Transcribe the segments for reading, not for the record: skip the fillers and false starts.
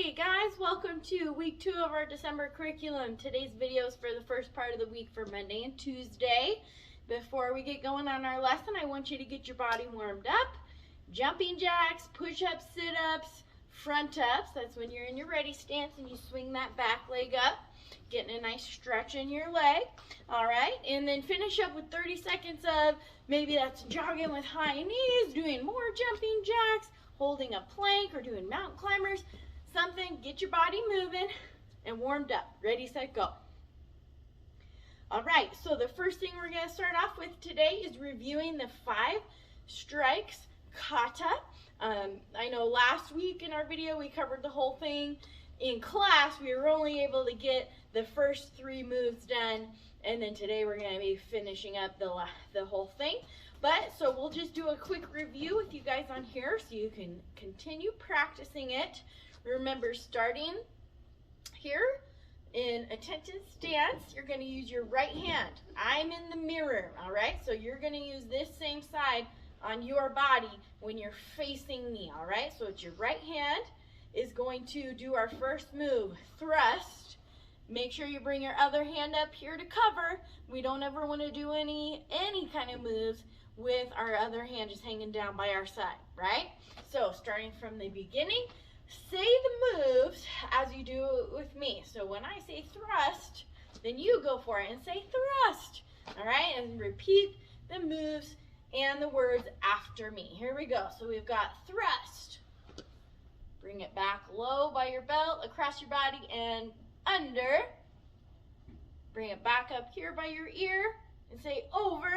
Hey guys, welcome to week 2 of our December curriculum. Today's video is for the first part of the week for Monday and Tuesday. Before we get going on our lesson, I want you to get your body warmed up. Jumping jacks, push-ups, sit-ups, front-ups. That's when you're in your ready stance and you swing that back leg up, getting a nice stretch in your leg. All right, and then finish up with 30 seconds of maybe that's jogging with high knees, doing more jumping jacks, holding a plank, or doing mountain climbers. Something, get your body moving and warmed up. Ready, set, go. All right, so the first thing we're going to start off with today is reviewing the 5 strikes kata. I know last week in our video we covered the whole thing. In class, we were only able to get the first 3 moves done, and then today we're going to be finishing up the whole thing. But, so we'll just do a quick review with you guys on here so you can continue practicing it. Remember, starting here in attention stance, you're going to use your right hand. I'm in the mirror, all right? So you're going to use this same side on your body when you're facing me, all right? So it's your right hand is going to do our first move, thrust. Make sure you bring your other hand up here to cover. We don't ever want to do any kind of moves with our other hand just hanging down by our side, right? So starting from the beginning, say the moves as you do it with me. So when I say thrust, then you go for it and say thrust. All right, and repeat the moves and the words after me. Here we go. So we've got thrust. Bring it back low by your belt, across your body and under. Bring it back up here by your ear and say over.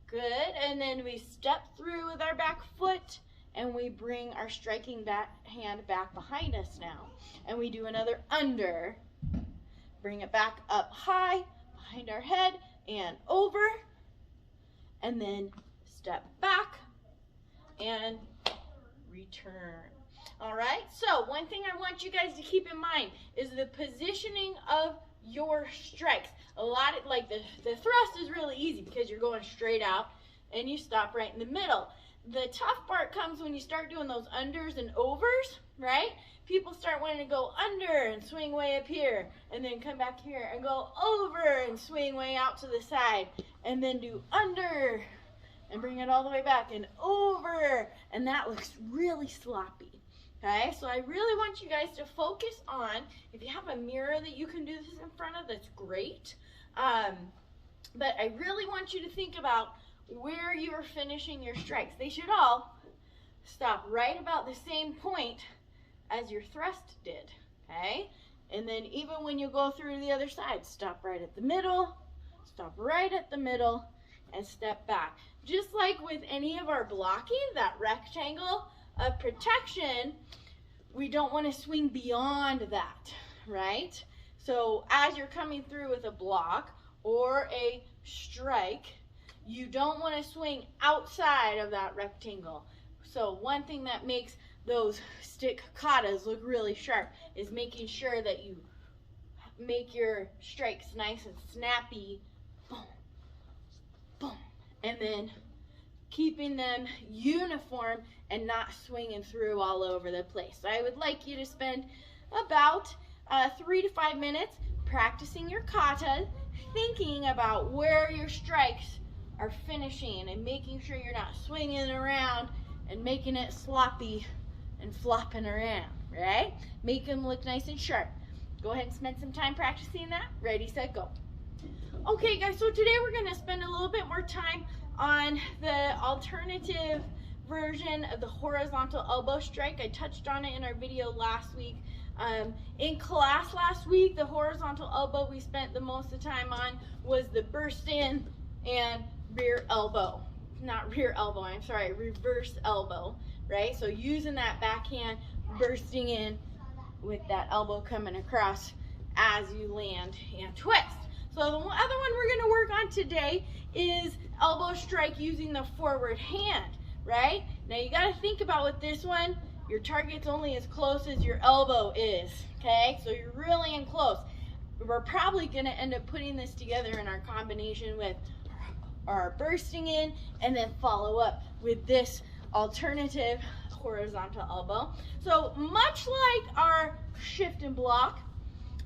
Good, and then we step through with our back foot and we bring our striking hand back behind us now. And we do another under. Bring it back up high, behind our head, and over. And then step back and return. All right, so one thing I want you guys to keep in mind is the positioning of your strikes. Like the thrust is really easy because you're going straight out and you stop right in the middle. The tough part comes when you start doing those unders and overs, right? People start wanting to go under and swing way up here, and then come back here and go over and swing way out to the side, and then do under and bring it all the way back and over, and that looks really sloppy. Okay, so I really want you guys to focus on, if you have a mirror that you can do this in front of, that's great. But I really want you to think about where you are finishing your strikes. They should all stop right about the same point as your thrust did, okay? And then even when you go through the other side, stop right at the middle, stop right at the middle, and step back. Just like with any of our blocking, that rectangle of protection, we don't want to swing beyond that, right? So as you're coming through with a block or a strike, you don't want to swing outside of that rectangle. So one thing that makes those stick katas look really sharp is making sure that you make your strikes nice and snappy, boom, boom, and then keeping them uniform and not swinging through all over the place. So I would like you to spend about 3 to 5 minutes practicing your kata, thinking about where your strikes are finishing and making sure you're not swinging around and making it sloppy and flopping around, right? Make them look nice and sharp. Go ahead and spend some time practicing that. Ready, set, go. Okay, guys, so today we're going to spend a little bit more time on the alternative version of the horizontal elbow strike. I touched on it in our video last week. In class last week, the horizontal elbow we spent the most of the time on was the burst in and rear elbow. Not rear elbow, I'm sorry, reverse elbow, right? So using that backhand, bursting in with that elbow coming across as you land and twist. So the other one we're going to work on today is elbow strike using the forward hand, right? Now you got to think about with this one, your target's only as close as your elbow is, okay? So you're really in close. We're probably going to end up putting this together in our combination with our bursting in and then follow up with this alternative horizontal elbow. So much like our shift and block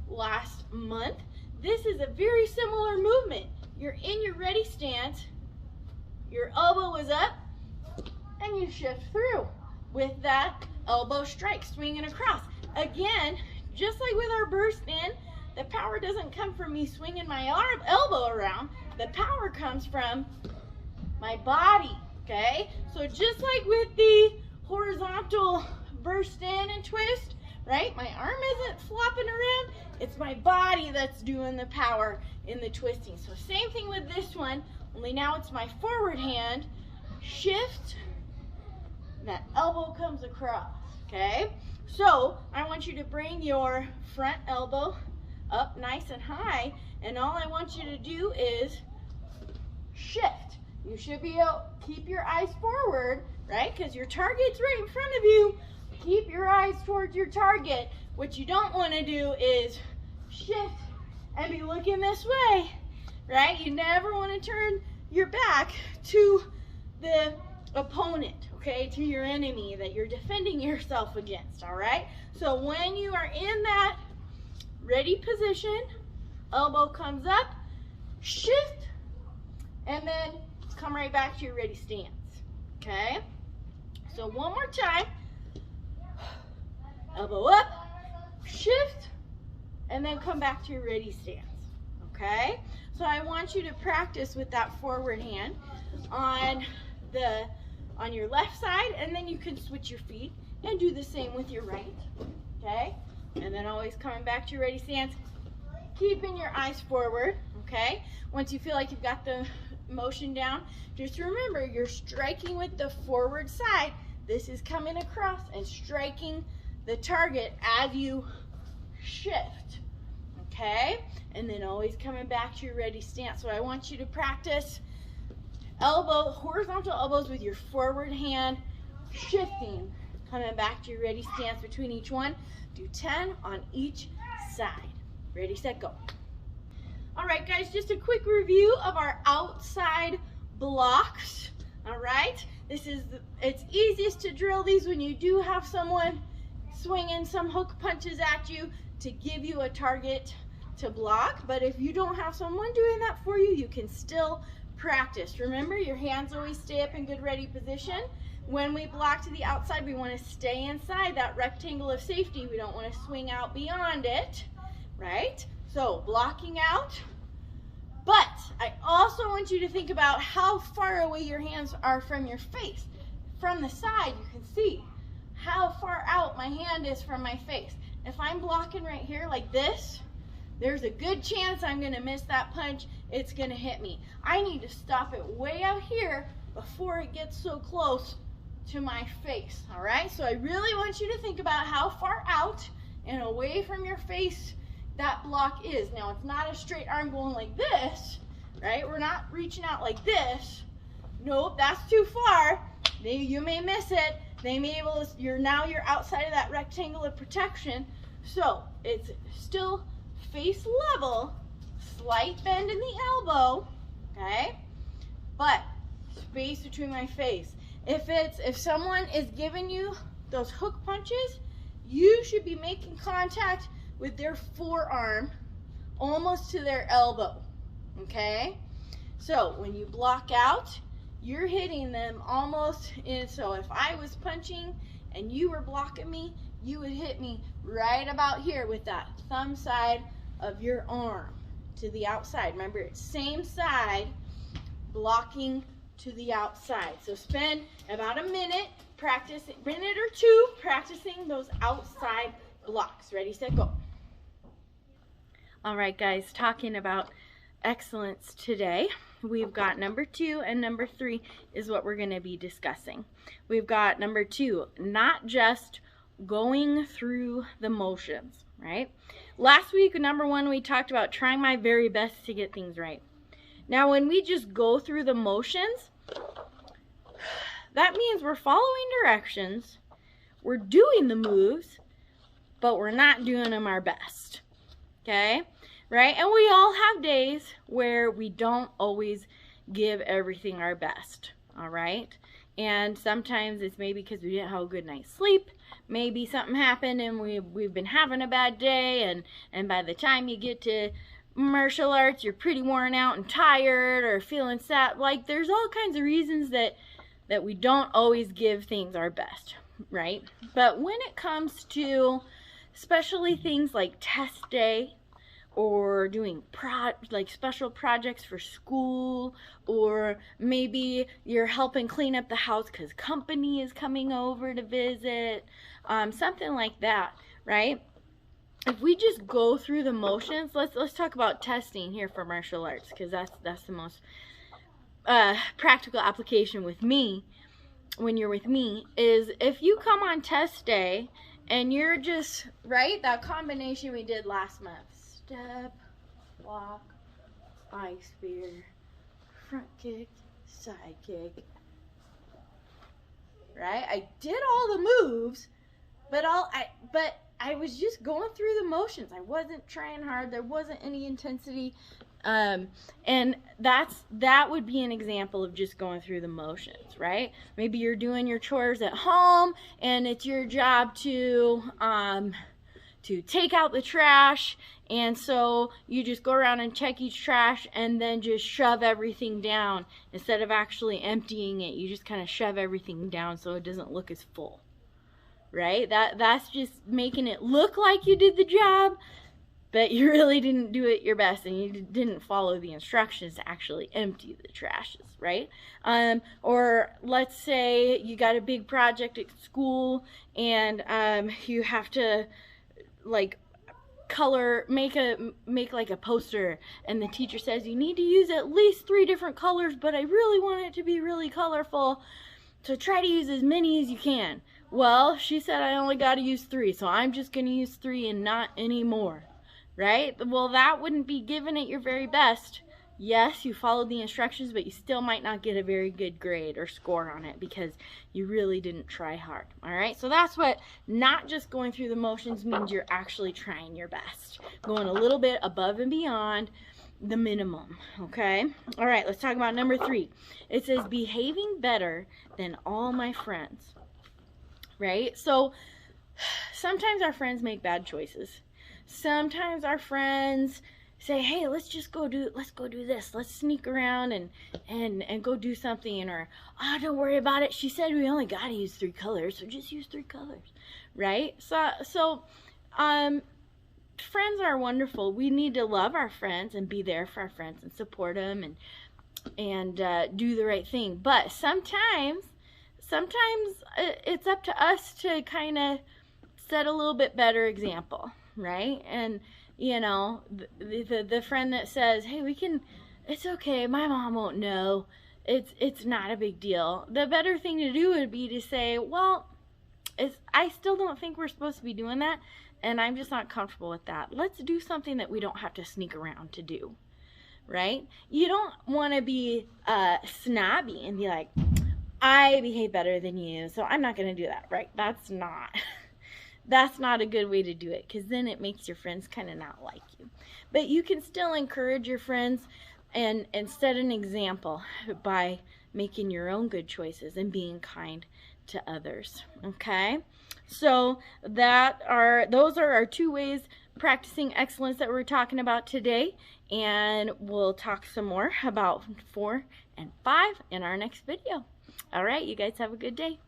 last month, this is a very similar movement. You're in your ready stance, your elbow is up, and you shift through with that elbow strike, swinging across. Again, just like with our burst in, the power doesn't come from me swinging my elbow around. The power comes from my body, okay? So just like with the horizontal burst in and twist, right? My arm isn't flopping around. It's my body that's doing the power in the twisting. So same thing with this one, only now it's my forward hand, shift, and that elbow comes across, okay? So I want you to bring your front elbow up nice and high, and all I want you to do is shift. You should be able to keep your eyes forward, right? Because your target's right in front of you. Keep your eyes towards your target. What you don't want to do is shift and be looking this way, right? You never want to turn your back to the opponent, okay, to your enemy that you're defending yourself against, all right? So when you are in that ready position, elbow comes up, shift, and then come right back to your ready stance, okay? So one more time, elbow up, shift, and then come back to your ready stance, okay? So I want you to practice with that forward hand on your left side, and then you can switch your feet and do the same with your right, okay? And then always coming back to your ready stance, keeping your eyes forward, okay? Once you feel like you've got the motion down, just remember you're striking with the forward side. This is coming across and striking the target as you shift, okay? And then always coming back to your ready stance. So I want you to practice horizontal elbows with your forward hand, shifting, coming back to your ready stance between each one. Do 10 on each side. Ready, set, go. All right, guys, just a quick review of our outside blocks. All right, it's easiest to drill these when you do have someone swinging some hook punches at you to give you a target to block. But if you don't have someone doing that for you, you can still practice. Remember, your hands always stay up in good ready position. When we block to the outside, we want to stay inside that rectangle of safety. We don't want to swing out beyond it, right? So blocking out. But I also want you to think about how far away your hands are from your face. From the side, you can see how far out my hand is from my face. If I'm blocking right here like this, there's a good chance I'm going to miss that punch. It's going to hit me. I need to stop it way out here before it gets so close to my face, all right? So I really want you to think about how far out and away from your face that block is. Now, it's not a straight arm going like this, right? We're not reaching out like this. Nope, that's too far. You may miss it. They may able to, you're outside of that rectangle of protection. So it's still face level, slight bend in the elbow, okay? But space between my face. If someone is giving you those hook punches, you should be making contact with their forearm almost to their elbow, okay? So when you block out, you're hitting them almost in. So if I was punching and you were blocking me, you would hit me right about here with that thumb side of your arm to the outside. Remember, it's same side, blocking to the outside. So spend about a minute or two practicing those outside blocks. Ready, set, go. All right, guys, talking about excellence today, we've got number 2 and number 3 is what we're going to be discussing. We've got number 2, not just going through the motions, right? Last week, number 1, we talked about trying my very best to get things right. Now, when we just go through the motions, that means we're following directions, we're doing the moves, but we're not doing them our best, okay? Right? And we all have days where we don't always give everything our best, all right? And sometimes it's maybe because we didn't have a good night's sleep. Maybe something happened and we've been having a bad day, and by the time you get to martial arts, you're pretty worn out and tired or feeling sad. Like, there's all kinds of reasons that we don't always give things our best, right? But when it comes to especially things like test day, or doing like special projects for school, or maybe you're helping clean up the house because company is coming over to visit, something like that, right? If we just go through the motions, let's talk about testing here for martial arts, because that's the most practical application with me. When you're with me, is if you come on test day and you're just, right, that combination we did last month. Step, walk, eye spear, front kick, side kick. Right? I did all the moves, but I was just going through the motions. I wasn't trying hard. There wasn't any intensity. And that would be an example of just going through the motions, right? Maybe you're doing your chores at home and it's your job to take out the trash, and so you just go around and check each trash and then just shove everything down. Instead of actually emptying it, you just kind of shove everything down so it doesn't look as full, right? That's just making it look like you did the job, but you really didn't do it your best, and you didn't follow the instructions to actually empty the trashes, right? Or let's say you got a big project at school, and you have to like make like a poster, and the teacher says you need to use at least 3 different colors, but I really want it to be really colorful, so try to use as many as you can. Well, she said I only got to use 3, so I'm just going to use 3 and not any more, right? Well, that wouldn't be giving it your very best. Yes, you followed the instructions, but you still might not get a very good grade or score on it because you really didn't try hard. All right, so that's what not just going through the motions means. You're actually trying your best, going a little bit above and beyond the minimum. Okay, all right, let's talk about number 3. It says behaving better than all my friends, right? So sometimes our friends make bad choices. Sometimes our friends say, hey, let's go do this. Let's sneak around and go do something. Or, oh, don't worry about it. She said we only got to use 3 colors, so just use 3 colors, right? So friends are wonderful. We need to love our friends and be there for our friends and support them and do the right thing. But sometimes it's up to us to kind of set a little bit better example, right? And you know, the friend that says, hey, it's okay, my mom won't know, it's not a big deal. The better thing to do would be to say, well, I still don't think we're supposed to be doing that, and I'm just not comfortable with that. Let's do something that we don't have to sneak around to do, right? You don't want to be snobby and be like, I behave better than you, so I'm not going to do that, right? That's not a good way to do it, because then it makes your friends kind of not like you. But you can still encourage your friends and set an example by making your own good choices and being kind to others. Okay, so those are our 2 ways practicing excellence that we're talking about today, and we'll talk some more about 4 and 5 in our next video. All right, you guys have a good day.